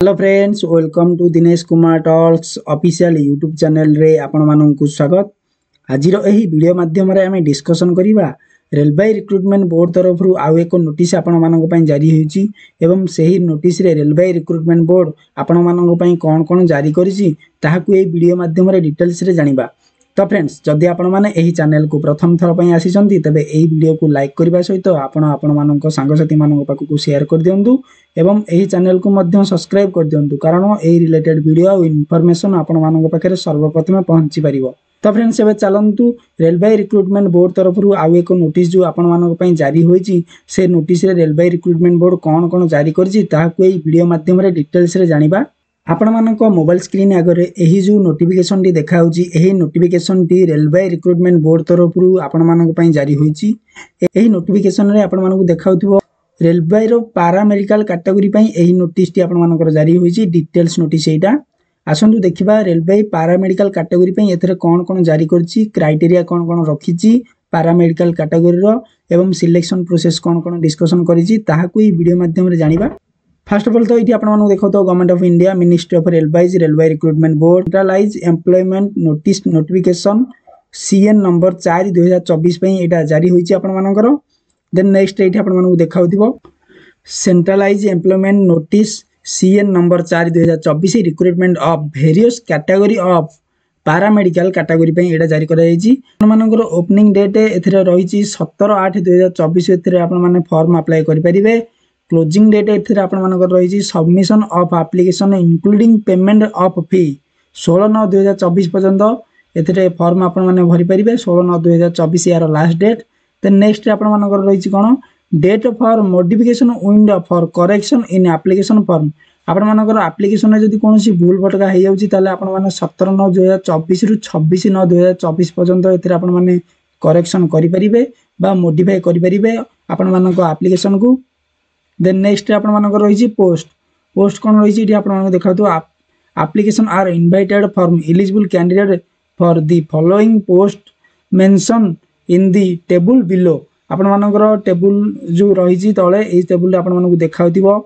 Hello friends, welcome to Dinesh Kumar talks official YouTube channel रे आपण माननकु स्वागत। आज एही वीडियो माध्यम रे हमें डिस्कशन करिबा रेलवे रिक्रुटमेंट बोर्ड तरफ रु आउ एक नोटिस आपण मानक पई जारी होईची एवं सही नोटिस रे रेलवे रिक्रुटमेंट बोर्ड आपण मानक पई कोन कोन जारी करिची ताहाकु ए वीडियो माध्यम रे डिटेल्स रे जानिबा। तो फ्रेंड्स, जदि आपण माने एही चैनल को प्रथम थर पई आसीचंती तबे एही वीडियो को लाइक करबा सहित आपण मानक सांगसाथी मानक पाखु शेयर कर दियंतु एवं एही चैनल को मध्य सब्सक्राइब कर दियंतु, कारण एही रिलेटेड वीडियो और इन्फॉर्मेशन आपण मानक पाखरे सर्वप्रथम पहुंची परिबो। तो फ्रेंड्स, एबे चलंतु रेलवे रिक्रुटमेंट बोर्ड तरफ रु आउ एक नोटिस जो आपण मानक पई जारी होईची से नोटिस रे रेलवे रिक्रुटमेंट बोर्ड कोन कोन जारी करची ताहाकु एही वीडियो माध्यम रे डिटेल्स रे जानिबा। आपण मानक मोबाइल स्क्रीन आगे एही जो नोटिफिकेशन टी देखा होची एही notification T railway recruitment board तरफ रु आपण मानक पई जारी होईची। एही नोटिफिकेशन रे आपण मानक देखाउथिबो रेलवे रो पैरामेडिकल कैटेगरी पई एही नोटिस टी आपण मानकर जारी होईची। डिटेल्स नोटिस एटा आसंतु देखिबा रेलवे पैरामेडिकल कैटेगरी पई एथरे कोन कोन जारी करची, क्राइटेरिया कोन कोन रखिची पैरामेडिकल कैटेगरी रो एवं सिलेक्शन प्रोसेस कोन कोन डिस्कशन करिची ताहाकु ई वीडियो माध्यम रे जानिबा। फर्स्ट ऑफ ऑल तो ये आपण मानक देखो तो government of India ministry of railways railway recruitment board centralise employment notice notification CN number 4 2024 पई एटा जारी होईची आपण मानकर। देन नेक्स्ट एठी आपण मानक देखाउथिबो centralise employment notice CEN number 4 2024 recruitment of various category of paramedical category पई एटा जारी करा जाईची। आपण मानकर ओपनिंग डेट एथिरे रहिची 17/8/2024 एथिरे आपण माने फॉर्म अप्लाई करि परिबे। क्लोजिंग डेट एथिरे आपण मानकर रहिची submission of application including payment of fee 16/9/2024 पर्यंत एथिरे फॉर्म आपण माने भरि परिबे। 16/9/2024 यार लास्ट डेट। देन नेक्स्ट आपण मानकर रहिची कोन date for modification window for correction in application form. आपण मानकर एप्लीकेशन रे जदी कोनसी भूल भटका हे जाउची ताले आपण माने 17/9/2024 रु 26/9/2024 पर्यंत एथिरे आपण माने करेक्शन करि परिबे बा मॉडिफाई करि परिबे आपण मानक एप्लीकेशन को। देन नेक्स्ट आपण मानकर रहिची पोस्ट कोन रहिची इठी आपण मानक देखातो application are invited for eligible candidate for the following post mention in the table below. आपण मानकर टेबल जो रहिची तळे ए टेबल आपण मानक देखाउतिबो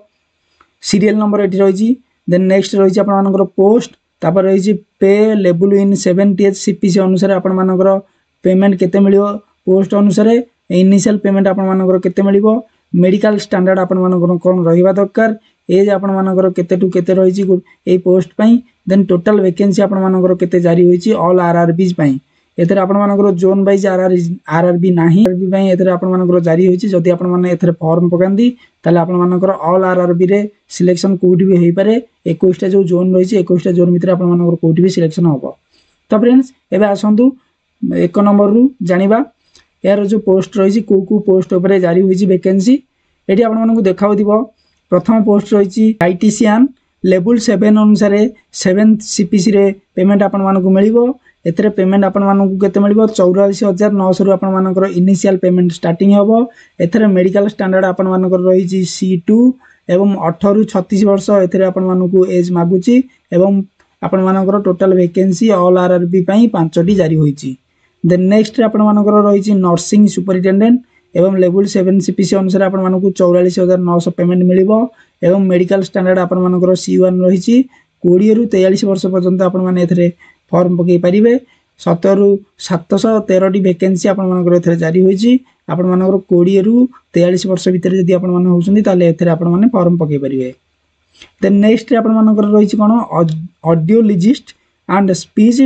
सीरियल नंबर एठी रहिची। देन नेक्स्ट रहिची आपण मानकर पोस्ट तापर रहिची पे लेवल इन 70 सीपीसी अनुसार आपण मानकर पेमेंट केते मिलियो पोस्ट अनुसार इनिशियल पेमेंट आपण मानकर केते मिलियो मेडिकल स्टैंडर्ड आपण मानकर कोन रहिबा दरकार एज आपण मानकर केते टू केते रहिची ए पोस्ट पई। देन टोटल वैकेंसी आपण मानकर केते जारी होईची ऑल आरआरबीज पई एथरे आपण मानकर जोन वाइज आरआरबी नाही आरबी पई एथरे आपण मानकर जारी होईची। जदी आपण माने एथरे फॉर्म पकांदी ताले आपण मानकर ऑल आरआरबी रे सिलेक्शन कोठी भी हेई पारे। 21 टा जो जोन रहिची 21 टा जोन भितर आपण मानकर कोठी भी सिलेक्शन होबो। तो फ्रेंड्स, एबे आसंतु एक नंबर रु जानिबा यार जो पोस्ट रही को पोस्ट उपरे जारी हुई वैकेंसी एटी आपण मानक देखाउ दिबो। प्रथम पोस्ट रही आईटीसीआन लेवल 7 अनुसार 7 सीपीसी रे पेमेंट आपण मानक मिलिबो। एथरे पेमेंट आपण मानक केते मिलिबो 84,900 रु आपण मानकर इनिशियल पेमेंट स्टार्टिंग होबो। एथरे मेडिकल स्टैंडर्ड आपण मानकर रही C2 एवं 18 रु 36 वर्ष एथरे आपण मानक एज मागुची एवं आपण मानकर टोटल वैकेंसी ऑल आरआरबी पई 5टी जारी होईची। देन नेक्स्ट आपण मानकर रही नर्सिंग सुपरिटेंडेंट एवं लेवल 7 सीपीसी अनुसार आपण मानक 44,900 पेमेंट मिलिबो एवं मेडिकल स्टैंडर्ड आपण मानकर C1 रही 20 रु 43 वर्ष पर्यंत आपण माने एथरे फॉर्म पकई परिबे। 17 रु 713 टी वैकेंसी आपण मानकर एथरे जारी होईची। आपण मानकर 20 रु 43 वर्ष भीतर जदी आपण माने होउछंदी ताले एथरे आपण माने फॉर्म पकई परिबे। देन नेक्स्ट आपण मानकर रही कोन ऑडियोलॉजिस्ट एंड स्पीच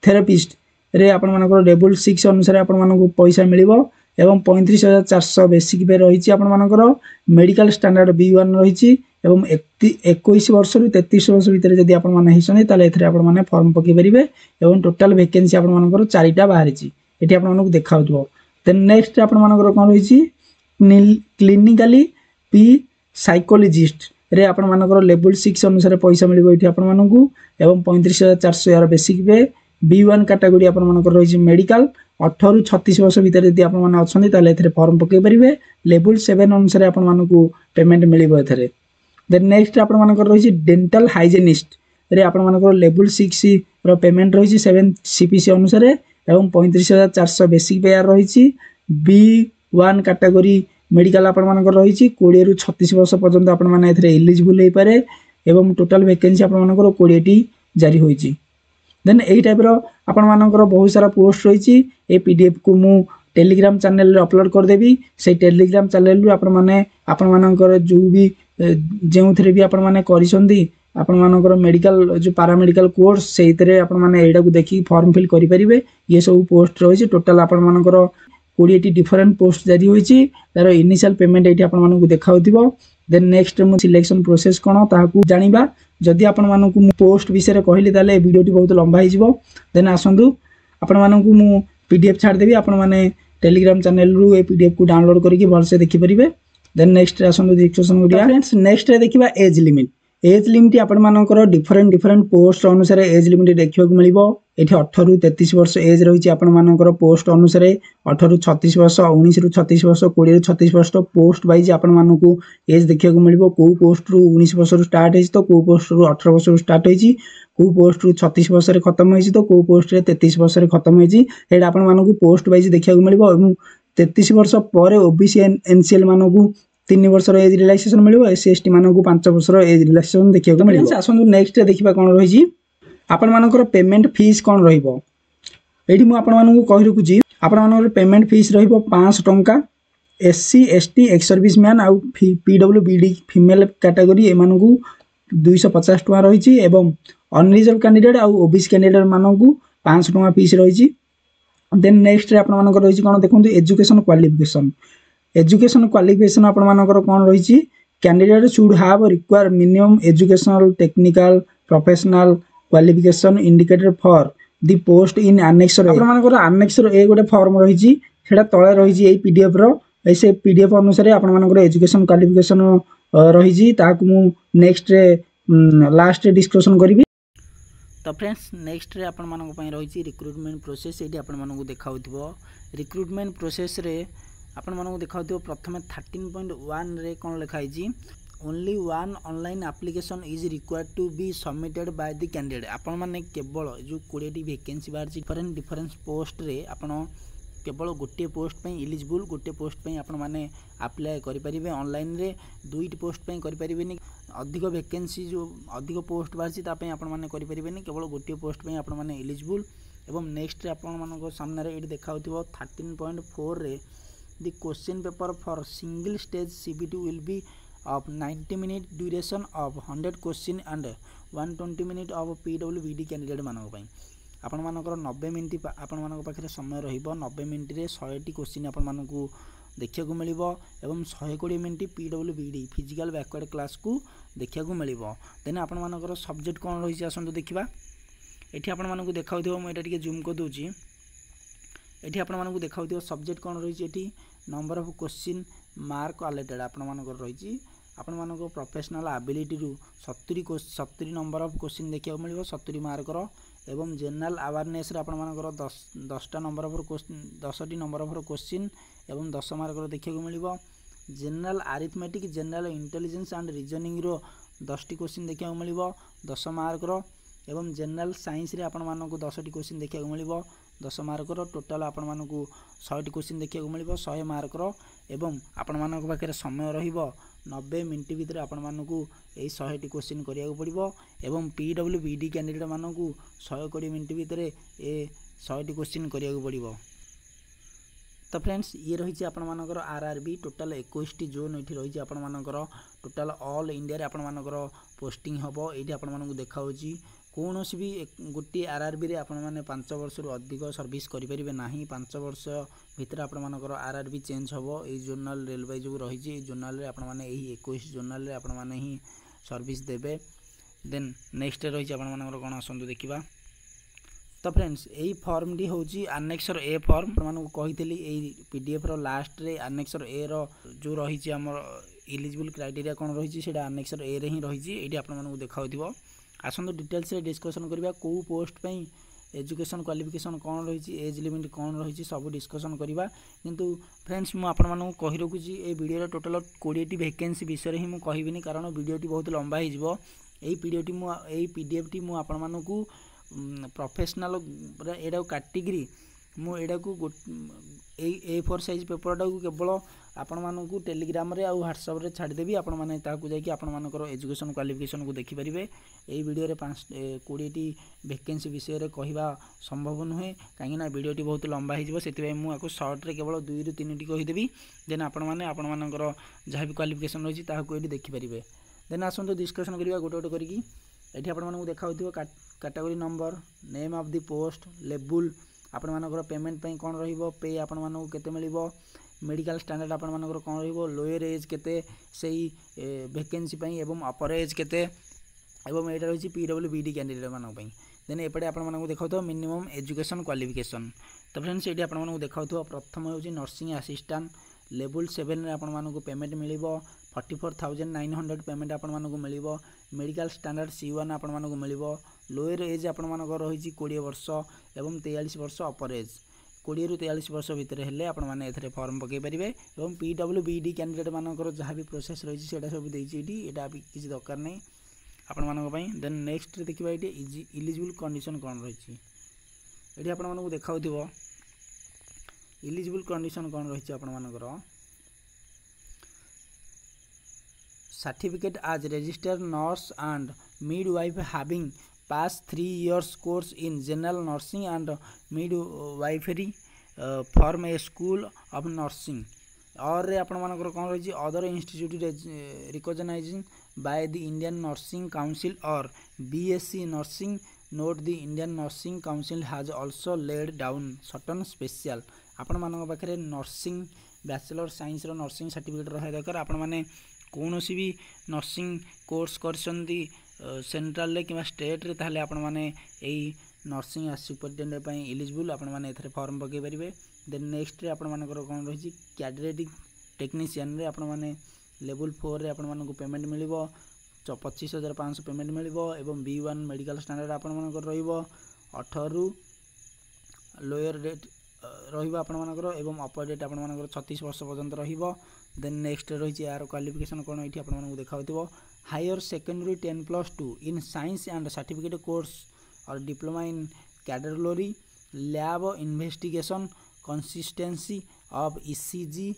थेरेपिस्ट रे आपण मानकर लेवल 6 अनुसार आपण मानक पैसा मिलिबो एवं 35,400 बेसिक पे रही आपण मानकर मेडिकल स्टैंडर्ड B1 रही एवं 21 वर्ष रु 33 वर्ष भीतर जदी आपण माने हिसनी ताले एथरे आपण माने फॉर्म पकई परिबे एवं टोटल वैकेंसी आपण मानकर 4टा बाहरिची एठी आपण मानक देखाउथबो। देन नेक्स्ट आपण मानकर कोन रही क्लिनिकली पी साइकोलॉजिस्ट रे आपण मानकर लेवल 6 अनुसार पैसा मिलिबो एठी आपण मानकू एवं 35,400 यार बेसिक पे B1 कैटेगरी आपण मानकर रही मेडिकल 18 रु 36 वर्ष भीतर जदी आपण माने अछंदी ताले एथरे फॉर्म पकई परिबे। लेवल 7 अनुसार आपण मानकू पेमेंट मिलिबो एथरे। देन नेक्स्ट आपण मानकर रही डेंटल हाइजीनिस्ट रे आपण मानकर लेवल 6 रो पेमेंट रही 7 सीपीसी अनुसार एवं 35,400 बेसिक पे यार रही B1 कैटेगरी मेडिकल आपण मानकर रही 20 रु 36 वर्ष पर्यंत आपण माने एथरे एलिजिबल हे पारे एवं टोटल वैकेंसी आपनकर 20 टी जारी होईची। देन एही टाइप रो आपनकर बहुत सारा पोस्ट रही ए पीडीएफ को मु टेलीग्राम चैनल रे अपलोड कर देबी। से टेलीग्राम चैनल रू आपनकर जो भी जेउ थरे भी आपन माने करिसंदी आपण मानकर मेडिकल जो पैरामेडिकल कोर्स सेइतरे आपण माने एडा को देखि फॉर्म फिल करि परिबे। ये सब पोस्ट रही टोटल आपण मानकर 20 टी डिफरेंट पोस्ट जारी होईची। तार इनिशियल पेमेंट एठी आपण मानकु देखाउतिबो। देन नेक्स्ट मु सिलेक्शन प्रोसेस कोन ताहाकू जानिबा। जदि आपण मानकु मु पोस्ट विषय कहली ताले वीडियोटी बहुत लंबा हो जिवो। देन आसंतु आपण मानकु मु पीडीएफ छाड़ देबी। आपण माने टेलीग्राम चैनल रू ए पीडीएफ को डाउनलोड करके भलसे देखि परिबे। देन नेक्स्ट आसंतु डिस्कशन गुडिया फ्रेंड्स नेक्स्ट रे देखिबा एज लिमिट। एज लिमिट आपण मानकर डिफरेंट पोस्ट अनुसार एज लिमिट देखिबा को मिलिबो। एठी 18 रु 33 वर्ष एज रहिछि आपण मानकर पोस्ट अनुसार 18 रु 36 वर्ष 19 रु 36 वर्ष 20 रु 36 वर्ष पोस्ट वाइज आपण मानकु एज देखिबा को मिलिबो। को पोस्ट रु 19 वर्ष रु स्टार्ट हेछि तो को पोस्ट रु 18 वर्ष रु स्टार्ट हेछि। को पोस्ट रु 36 वर्ष रे खत्म हेछि तो को पोस्ट रे 33 वर्ष रे खत्म हेछि। एडा आपण मानकु पोस्ट वाइज देखिबा को मिलिबो। एवं 33 वर्ष परे ओबीसी एनसीएल मानकु 3 वर्ष एज रिलैक्सेशन मिलिबो। एससी एसटी मानकु 5 वर्ष एज रिलैक्सेशन देखिबा को मिलिबो। आसंतु नेक्स्ट देखिबा कोन रहिछि आपण मानकर पेमेंट फीस कोन रहिबो। एठी मु आपण मानकु कहि रखुछि आपण मानकर पेमेंट फीस रहिबो 500 टंका। SC ST ex service man आ पीडब्ल्यूबीडी फीमेल कैटेगरी ए मानकु 250 टका रहिछि। एवं अनरिजर्व कैंडिडेट आ ओबीसी कैंडिडेट मानकु 500 टका फीस रहिछि। देन नेक्स्ट रे आपण मानकर रहिछि कोन देखंतु एजुकेशन क्वालिफिकेशन। एजुकेशन क्वालिफिकेशन आपण मानकर कोन रहिछि candidate should have require minimum educational technical professional qualification indicated for the post in annexure. आपण मानकर एनेक्सर ए गोटे फॉर्म रहिछि सेटा तळे रहिछि ए पीडीएफ रो। ऐसे पीडीएफ अनुसार आपण मानकर एजुकेशन क्वालिफिकेशन रहिछि ताकू मु नेक्स्ट रे लास्ट रे डिस्कशन करबी। तो फ्रेंड्स नेक्स्ट रे आपण मानक पई रहिछि रिक्रूटमेंट प्रोसेस। एठी आपण मानक देखाउथिबो रिक्रूटमेंट प्रोसेस रे आपण मानक देखाउथिबो प्रथमे 13.1 रे कोन लिखाइछि only one online application is required to be submitted by the candidate. आपण माने केवल जो 20 टी वैकेंसी बाहर डिफरेंट पोस्ट रे आपण केवल गोटे पोस्ट पे एलिजिबल गोटे पोस्ट पे आपण माने अप्लाई करि परिबे। ऑनलाइन रे दुईट पोस्ट पे करि परिबेनी। अधिक वैकेंसी जो अधिक पोस्ट बाहर ता पे आपण माने करि परिबेनी केवल गोटे पोस्ट पे आपण माने एलिजिबल। एवं नेक्स्ट रे आपण मानको सामने रे एठी देखाउथिबो 13.4 रे the question paper for single stage CBT will be of 90 minute duration of 100 question and 120 minute of PWBD candidate मानक पई आपण मानकर 90 मिनिट आपण मानक पाखरे समय रहिबो। 90 मिनिट रे 100 टी क्वेश्चन आपण मानकू देखिया को मिलिबो। एवं 120 minute PWBD physical backward class को देखिया को मिलिबो। देन आपण मानकर सब्जेक्ट कोन रहिछि आसंतु देखिबा। एठी आपण मानकू देखाउथिबो म एटा टिके जूम कर दोछि। एठी आपण मानकू देखाउथिबो सब्जेक्ट कोन रहिछि। एठी नंबर ऑफ क्वेश्चन मार्क अलेटेड आपण मानकर रहिछि। आपण मानको प्रोफेशनल एबिलिटी रु 70 नंबर ऑफ क्वेश्चन देखिया मिलिबो 70 मार्क रो। एवं जनरल अवेयरनेस रे आपण मानकर 10 टा नंबर ऑफ क्वेश्चन 10 टी नंबर ऑफ क्वेश्चन एवं 10 मार्क रो देखिया मिलिबो। General arithmetic general intelligence and reasoning रो 10 टी क्वेश्चन देखिया मिलिबो 10 मार्क रो। एवं जनरल साइंस रे आपण मानको 10 टी क्वेश्चन देखिया मिलिबो 10 मार्क रो। टोटल आपण मानको 100 टी क्वेश्चन देखिया मिलिबो 100 मार्क रो। एवं आपण मानको पाखरे समय रहिबो 90 मिनिट भितर आपण मानकू ए 100 टी क्वेश्चन करिया पड़िबो। एवं पीडब्ल्यूबीडी कैंडिडेट मानकू 120 मिनिट भितर ए 100 टी क्वेश्चन करिया पड़िबो। तो फ्रेंड्स ये रही आपण मानकर आरआरबी टोटल 21 टी जोन एठी रही आपण मानकर टोटल ऑल इंडिया रे आपण मानकर पोस्टिंग हबो। एठी आपण मानकू देखाउची कोनोसी भी गोटे आरआरबी रे आपण माने 5 वर्ष रु अधिक सर्विस करि परिबे नाही। 5 वर्ष भितर आपण मानकर आरआरबी चेंज हबो। ए जोनल रेलवे जो रही छि जोनल रे आपण माने एही 21 जोनल रे आपण माने ही सर्विस देबे। देन नेक्स्ट रही छि आपण मानकर कोन आसंतु देखिबा। तो फ्रेंड्स एही फॉर्म डी होची एनेक्सर ए फॉर्म आपण मानकू कहितली एही पीडीएफ रो लास्ट रे एनेक्सर ए रो जो रही छि हमर एलिजिबल क्राइटेरिया कोन रही छि सेटा एनेक्सर ए रे ही रही छि। एठी आपण मानकू देखाउथिबो। आसंतु डिटेल्स रे डिस्कशन करबा को पोस्ट पई एजुकेशन क्वालिफिकेशन कौन रही एज लिमिट कौन रही सब डिस्कसन करवा। किंतु फ्रेंड्स मु आपण मानू कहि रखुची ए वीडियो टोटल 20 टी वैकेंसी विषय ही मु कहबिनी कारण वीडियोटी बहुत लंबा हो जिवो। एई पीडीएफ टी मु आपण मानू प्रोफेशनल एडा कैटेगरी मुझे A4 साइज पेपरटा को केवल आपण मानक टेलीग्राम रे आउ व्हाट्सएप रे छाड़देवी आपण माने ताकू जाकि आपण मानकर एजुकेशन क्वालिफिकेशन को देखिपारे। यही वीडियो रे 20टी वैकेंसी विषय रे कहवा संभव नुहे कहीं वीडियोटी बहुत लंबा हो से मुझे सर्ट रे केवल 2 ରୁ 3टी कहीदेवी देन आपण माने आपण मानकर जहाँ भी क्वालिफिकेशन रही ये देखिपारे। देन आसतु डिस्कसन करवा गोटे गोटे करी। ये आपण मानक देखा category number name of the post level आपण मानकर पेमेंट पई कोन रहिबो पे आपण मानक केते मिलिबो मेडिकल स्टैंडर्ड आपण मानकर कोन रहिबो लोअर एज केते सेही वैकेंसी पई एवं अपर एज केते एवं एटा रही PWBD कैंडिडेट मानक पई। देन एपटे आपण मानक देखाउतो मिनिमम एजुकेशन क्वालिफिकेशन। तो फ्रेंड्स ये आपण मानक देखाउतो प्रथम होची नर्सिंग असिस्टेंट लेवल 7 रे आपण मानक पेमेंट मिलिबो 44,900 पेमेंट आपण मानक मिलिबो। मेडिकल स्टैंडर्ड C1 आपण मानक मिलिबो। लोअर एज आपण मानक रही 20 वर्ष एवं 43 वर्ष अपर एज 20 ରୁ 43 वर्ष भितर हेले आपण माने एथरे फॉर्म पके परिबे। एवं PWBD कैंडिडेट मानकर जहाँ भी प्रोसेस रही सेटा सब देछि एटी एटा किछि दरकार नै आपण मानक पई। देन नेक्स्ट देखिबा एटी इलिजिबल कंडीशन कोन रही एटी आपण मानक देखाउथिबो इलिजिबल कंडीशन कोन रही आपण मानकर certificate as registered nurse and midwife having past 3 years course in general nursing and midwifery from a school of nursing और आपण मानकर कोन रही other institute recognising by the Indian nursing council और BSc nursing note the Indian nursing council has also laid down certain special आपण मानक पाखरे nursing bachelor science रो nursing certificate रहा दरकार। आपण माने कौन सी भी नर्सिंग कोर्स करछंती सेंट्रल रे कि स्टेट रे ताहले आपण माने एई नर्सिंग सुपरिटेंडेंट पई एलिजिबल आपण माने एथरे फॉर्म पके परिबे। देन नेक्स्ट रे आपण मानकर कोन रही कैडेटिक टेक्नीशियन रे आपण माने लेवल 4 रे आपण मानक पेमेंट मिलिबो 25,500 पेमेंट मिलिबो। एवं B1 मेडिकल स्टैंडर्ड आपण मानकर रहिबो 18 ରୁ लोअर डेट रहिबो आपण मानकर एवं अपर डेट आपण मानकर 36 वर्ष पर्यंत रहिबो। देन नेक्स्ट रही यार क्वालिफिकेशन कौन ये आपको देखा higher secondary 10+2 in science and certificate course और diploma in cardiology lab investigation consistency of ECG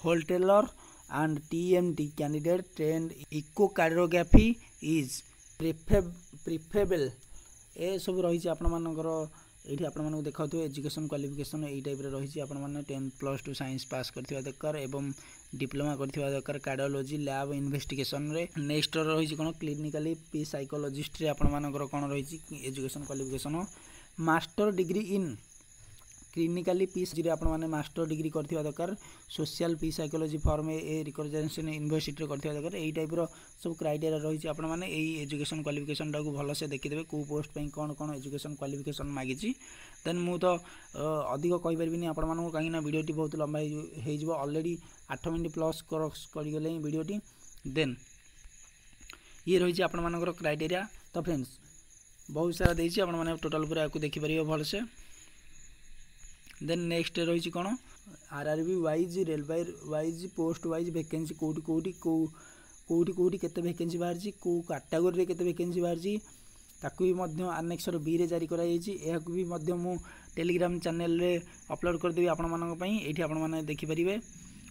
Holter and TMT candidate trained echocardiography is preferable ए सब रही आपण मानकर ये आपण मानक देखा एजुकेशन क्वालिफिकेशन यही टाइप रही आपण माने 10+2 साइंस पास करथिबा दरकार एवं डिप्लोमा करथिबा दरकार कार्डियोलॉजी लैब इन्वेस्टिगेशन रे। नेक्स्ट रही कोन क्लिनिकली पी साइकोलॉजिस्ट रे आपण मानकर कोन रही education qualification master degree in clinically P रे आपण माने मास्टर डिग्री करथिबा दरकार सोशल पी साइकोलॉजी फॉर्म ए रिकॉग्निशन यूनिवर्सिटी रे करथिबा दरकार एई टाइप रो सब क्राइटेरिया रही आपण माने एई एजुकेशन क्वालिफिकेशन टा को भलो से देखिदेबे को पोस्ट पई कोन कोन एजुकेशन क्वालिफिकेशन मागिची। देन मु तो अधिक कहि परबिनी आपण मानू काहे ना वीडियोटी बहुत लंबा हे जिवो ऑलरेडी 8 मिनिट प्लस करि गेले वीडियोटी। देन ये रही आपण मानकर क्राइटेरिया। तो फ्रेंड्स बहुत सारा देछि आपण माने टोटल पूरा को देखि परियो भलो से। देन नेक्स्ट रही कौन RRB wise railway wise post wise vacancy कोटी कोटी कोटी कोटी केते वैकेंसी बाहर को कैटेगरी रे केते वैकेंसी बाहर ताकू भी मध्य आनेक्सर B रे जारी करा जायछि। एहाकू भी मध्य मु टेलीग्राम चैनल रे अपलोड कर देबी आपण मानक पई एठी आपण माने देखि परिबे।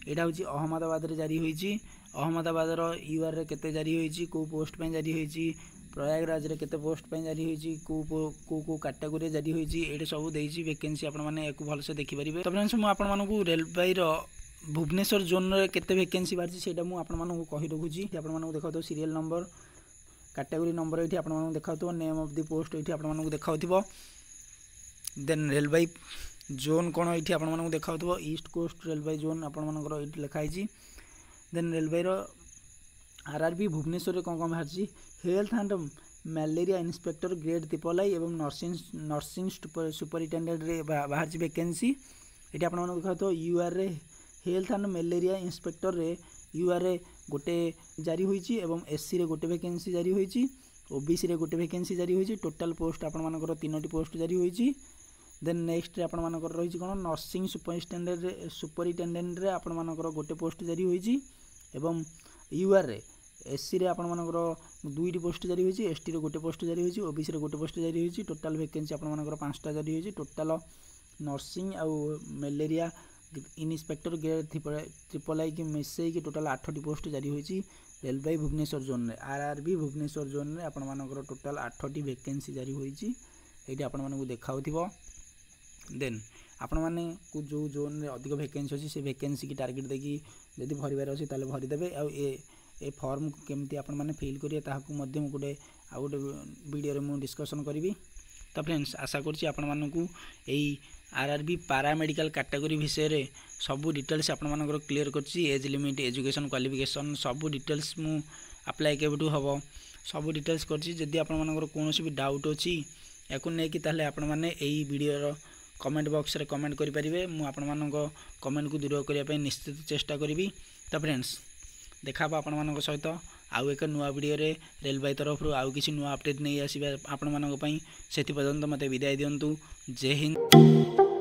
एटा होछि अहमदाबाद रे जारी होईछि अहमदाबाद रो UR रे केते जारी होईछि को पोस्ट पई जारी होईछि प्रयागराज रे केते पोस्ट पई जारी होईछि को कैटेगरी जारी होईछि एटे सब देइछि वैकेंसी आपण माने एको भल से देखि परिबे। तो फ्रेंड्स मु आपण मानकू रेलवे रो भुवनेश्वर जोन रे केते वैकेंसी बारछि सेटा मु आपण मानकू कहि रखुछि। आपण मानकू देखातो सीरियल नंबर कैटेगरी नंबर एठी आपण मानकू देखातो नेम ऑफ द पोस्ट एठी आपण मानकू देखाउथिबो। देन रेलवे जोन कोन एठी आपण मानकू देखाउथिबो ईस्ट कोस्ट रेलवे जोन आपण मानकर एठी लिखाइछि। देन रेलवे रो RRB भुवनेश्वर कौन कौन बाहर health and malaria inspector grade तिपलाई एवं नर्सिंग सुपरिटेंडेंट रे बाहर वैकेंसी ये आप देखा UR रे हेल्थ एंड मलेरिया इंस्पेक्टर रे UR रे गोटे जारी होईची एवं SC रे गोटे वैकेंसी जारी होईची OBC रे गोटे वैकेंसी जारी होईची टोटल पोस्ट आपण मानकर 3टी पोस्ट जारी होईची। देन नेक्स्ट आपण मानकर रही कोन नर्सिंग सुपरिटेंडेंट रे आपण मानकर गोटे पोस्ट जारी होईची एवं UR रे एससी रे आपण मानकर 2टी पोस्ट जारी होईची, एसटी रे गोटे पोस्ट जारी होईची, ओबीसी रे गोटे पोस्ट जारी होईची। टोटल वैकेंसी आपण मानकर 5टा जारी होईची। टोटल नर्सिंग आउ malaria inspector grade triple I की मिसई की टोटल 8टी पोस्ट जारी होईची रेलवे भुवनेश्वर जोन रे। आरआरबी भुवनेश्वर जोन रे आपण मानकर टोटल 8टी वैकेंसी जारी होईची। एठी आपण मानकु देखाउथिबो। देन आपण माने को जो जोन रे अधिक वैकेंसी अछि से वैकेंसी की टारगेट देखि यदि भरिबार अछि ताले भरि देबे। आ ए फॉर्म केमती आपण माने फिल करिए ताहाकु मध्यम गोटे आ गोटे वीडियो रे मु डिस्कशन करिवि। तो फ्रेंड्स आशा करछि आपण मानकु एई आरआरबी पैरामेडिकल कैटेगरी विषय रे सब डिटेल्स आपण मानकर क्लियर करछि। एज लिमिट, एजुकेशन क्वालिफिकेशन सब डिटेल्स मु अप्लाई केबटू हबो सब डिटेल्स करछि। जदि आपण मानकर कोनोसी भी डाउट अछि याकु नै कि ताले आपण माने एई वीडियो रो कमेंट बॉक्स रे कमेंट करि परिबे। मु आपण मानको कमेंट को दूर करिया पय निश्चित चेष्टा करिवि। तो फ्रेंड्स देखाबा आपण मानको सहित आउ एक नुआ वीडियो रे रेलवे तरफ आउ किछि नुआ अपडेट नै आसीबा आपण मानको पय। सेति पर्यंत मते विदाय दियंतु। जय हिंद।